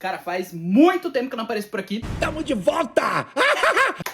Cara, faz muito tempo que eu não apareço por aqui. Tamo de volta!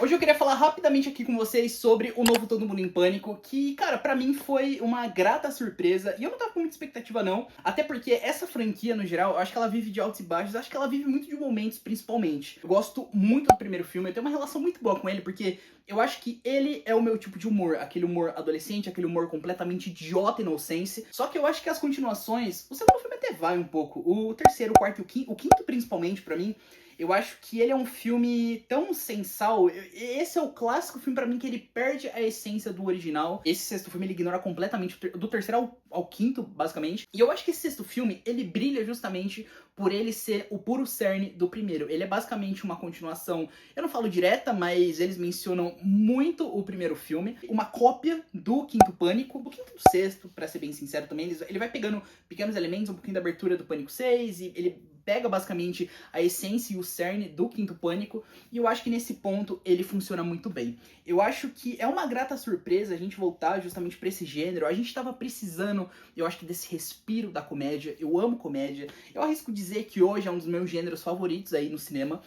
Hoje eu queria falar rapidamente aqui com vocês sobre o novo Todo Mundo em Pânico, que, cara, pra mim foi uma grata surpresa, e eu não tava com muita expectativa não, até porque essa franquia, no geral, eu acho que ela vive de altos e baixos, acho que ela vive muito de momentos, principalmente. Eu gosto muito do primeiro filme, eu tenho uma relação muito boa com ele, porque eu acho que ele é o meu tipo de humor, aquele humor adolescente, aquele humor completamente idiota e nonsense, só que eu acho que as continuações, o segundo filme até vai um pouco, o terceiro, o quarto e o quinto principalmente, pra mim, eu acho que ele é um filme tão sem sal. Esse é o clássico filme pra mim que ele perde a essência do original. Esse sexto filme ele ignora completamente do terceiro ao quinto, basicamente. E eu acho que esse sexto filme ele brilha justamente por ele ser o puro cerne do primeiro. Ele é basicamente uma continuação, eu não falo direta, mas eles mencionam muito o primeiro filme. Uma cópia do Quinto Pânico, do quinto e do sexto, pra ser bem sincero também. Ele vai pegando pequenos elementos, um pouquinho da abertura do Pânico 6 e ele pega basicamente a essência e o cerne do Quinto Pânico, e eu acho que nesse ponto ele funciona muito bem. Eu acho que é uma grata surpresa a gente voltar justamente pra esse gênero. A gente tava precisando, eu acho que desse respiro da comédia. Eu amo comédia. Eu arrisco dizer que hoje é um dos meus gêneros favoritos aí no cinema,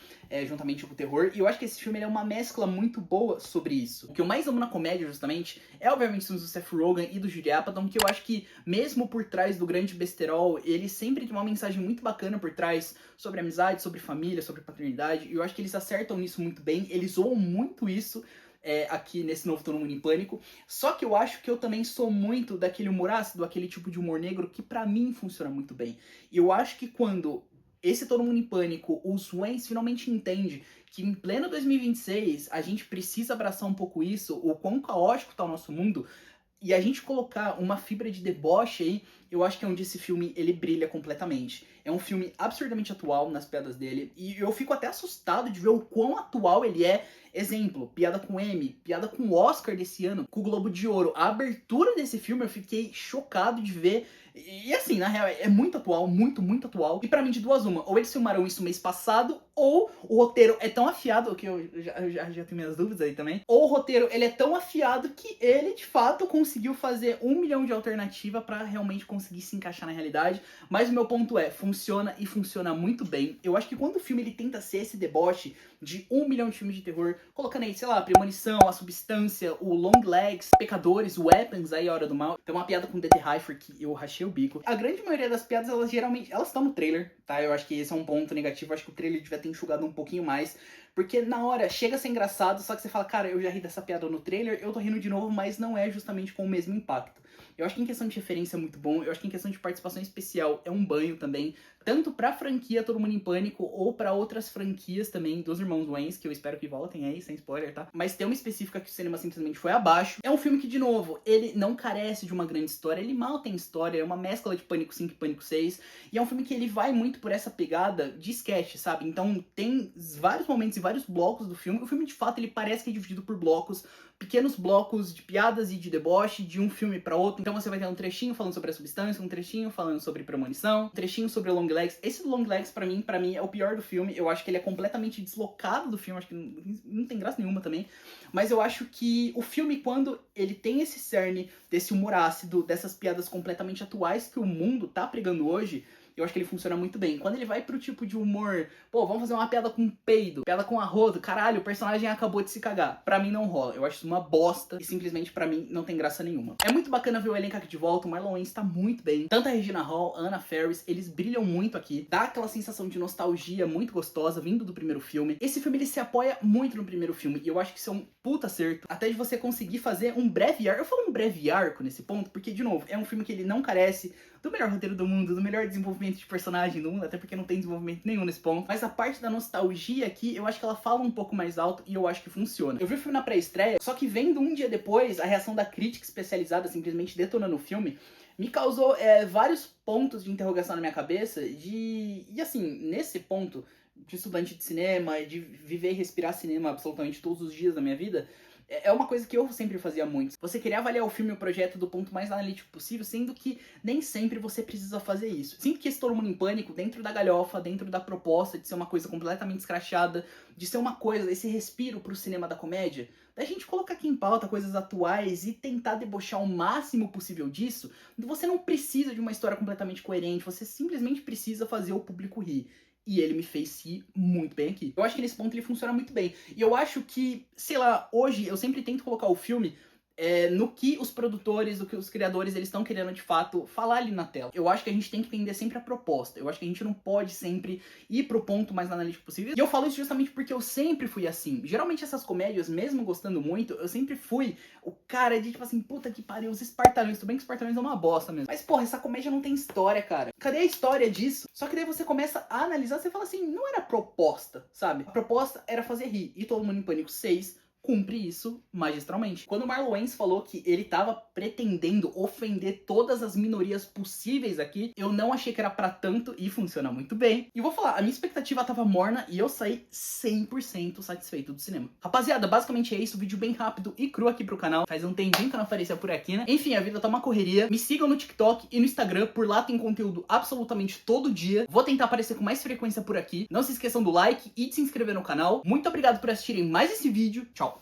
juntamente com o terror, e eu acho que esse filme ele é uma mescla muito boa sobre isso. O que eu mais amo na comédia, justamente, é obviamente os filmes do Seth Rogen e do Judd Apatow, que eu acho que mesmo por trás do grande besterol, ele sempre tem uma mensagem muito bacana por trás sobre amizade, sobre família, sobre paternidade, e eu acho que eles acertam nisso muito bem, eles zoam muito isso aqui nesse novo Todo Mundo em Pânico, só que eu acho que eu também sou muito daquele humor ácido, aquele tipo de humor negro que pra mim funciona muito bem. E eu acho que quando esse Todo Mundo em Pânico, os Wayans finalmente entende que em pleno 2026 a gente precisa abraçar um pouco isso, o quão caótico tá o nosso mundo, e a gente colocar uma fibra de deboche aí, eu acho que é onde esse filme ele brilha completamente. É um filme absurdamente atual nas piadas dele, e eu fico até assustado de ver o quão atual ele é. Exemplo, piada com M, piada com o Oscar desse ano, com o Globo de Ouro. A abertura desse filme eu fiquei chocado de ver. E assim, na real, é muito atual, muito, muito atual. E pra mim, de duas uma, ou eles filmaram isso mês passado, ou o roteiro é tão afiado, que eu já tenho minhas dúvidas aí também, ou o roteiro ele é tão afiado que ele, de fato, conseguiu fazer 1 milhão de alternativas pra realmente conseguir se encaixar na realidade. Mas o meu ponto é, funciona e funciona muito bem. Eu acho que quando o filme ele tenta ser esse deboche de 1 milhão de filmes de terror, colocando aí, sei lá, a Premonição, a Substância, o Long Legs, Pecadores, Weapons, aí a Hora do Mal. Tem uma piada com o D.T. Hyfer que eu rachei o bico. A grande maioria das piadas, elas geralmente, elas estão no trailer, tá? Eu acho que esse é um ponto negativo, eu acho que o trailer devia ter enxugado um pouquinho mais, porque na hora chega a ser engraçado, só que você fala, cara, eu já ri dessa piada no trailer, eu tô rindo de novo, mas não é justamente com o mesmo impacto. Eu acho que em questão de referência é muito bom, eu acho que em questão de participação especial é um banho também, tanto pra franquia Todo Mundo em Pânico, ou pra outras franquias também dos irmãos Wayans, que eu espero que voltem aí, sem spoiler, tá? Mas tem uma específica que o cinema simplesmente foi abaixo. É um filme que, de novo, ele não carece de uma grande história, ele mal tem história, é uma mescla de Pânico 5 e Pânico 6, e é um filme que ele vai muito por essa pegada de sketch, sabe? Então tem vários momentos e vários blocos do filme. O filme, de fato, ele parece que é dividido por blocos, pequenos blocos de piadas e de deboche de um filme pra outro. Então você vai ter um trechinho falando sobre a Substância, um trechinho falando sobre Premonição, um trechinho sobre o Long Legs. Esse do Long Legs, pra mim é o pior do filme. Eu acho que ele é completamente deslocado do filme, acho que não tem graça nenhuma também. Mas eu acho que o filme, quando ele tem esse cerne desse humor ácido, dessas piadas completamente atuais que o mundo tá pregando hoje, eu acho que ele funciona muito bem. Quando ele vai pro tipo de humor, pô, vamos fazer uma piada com peido, piada com arrodo, caralho, o personagem acabou de se cagar. Pra mim não rola, eu acho isso uma bosta e simplesmente pra mim não tem graça nenhuma. É muito bacana ver o elenco aqui de volta, o Marlon Wayans tá muito bem. Tanto a Regina Hall, a Anna Faris, eles brilham muito aqui. Dá aquela sensação de nostalgia muito gostosa vindo do primeiro filme. Esse filme ele se apoia muito no primeiro filme e eu acho que isso é um puta acerto. Até de você conseguir fazer um breve arco. Eu falo um breve arco nesse ponto porque, de novo, é um filme que ele não carece do melhor roteiro do mundo, do melhor desenvolvimento de personagem do mundo, até porque não tem desenvolvimento nenhum nesse ponto. Mas a parte da nostalgia aqui, eu acho que ela fala um pouco mais alto e eu acho que funciona. Eu vi o filme na pré-estreia, só que vendo um dia depois, a reação da crítica especializada simplesmente detonando o filme, me causou vários pontos de interrogação na minha cabeça e assim, nesse ponto de estudante de cinema, de viver e respirar cinema absolutamente todos os dias da minha vida, é uma coisa que eu sempre fazia muito. Você querer avaliar o filme e o projeto do ponto mais analítico possível, sendo que nem sempre você precisa fazer isso. Sempre que esse Todo Mundo em Pânico, dentro da galhofa, dentro da proposta de ser uma coisa completamente escrachada, de ser uma coisa, esse respiro pro cinema da comédia, da gente colocar aqui em pauta coisas atuais e tentar debochar o máximo possível disso, você não precisa de uma história completamente coerente, você simplesmente precisa fazer o público rir. e ele me fez rir muito bem aqui. Eu acho que nesse ponto ele funciona muito bem. E eu acho que, sei lá, hoje eu sempre tento colocar o filme no que os produtores, no que os criadores, eles estão querendo de fato falar ali na tela. Eu acho que a gente tem que entender sempre a proposta. Eu acho que a gente não pode sempre ir pro ponto mais analítico possível. E eu falo isso justamente porque eu sempre fui assim. Geralmente essas comédias, mesmo gostando muito, eu sempre fui o cara de tipo assim, puta que pariu, os Espartalhões. Tudo bem que os Espartalhões é uma bosta mesmo. Mas porra, essa comédia não tem história, cara. Cadê a história disso? Só que daí você começa a analisar, você fala assim, não era proposta, sabe? A proposta era fazer rir. E Todo Mundo em Pânico 6 cumpre isso magistralmente. Quando o Marlon Wayans falou que ele tava pretendendo ofender todas as minorias possíveis aqui, eu não achei que era pra tanto e funciona muito bem. E vou falar, a minha expectativa tava morna e eu saí 100% satisfeito do cinema. Rapaziada, basicamente é isso, vídeo bem rápido e cru aqui pro canal. Faz um tempinho que eu não aparecia por aqui, né? Enfim, a vida tá uma correria. Me sigam no TikTok e no Instagram, por lá tem conteúdo absolutamente todo dia. Vou tentar aparecer com mais frequência por aqui. Não se esqueçam do like e de se inscrever no canal. Muito obrigado por assistirem mais esse vídeo. Tchau!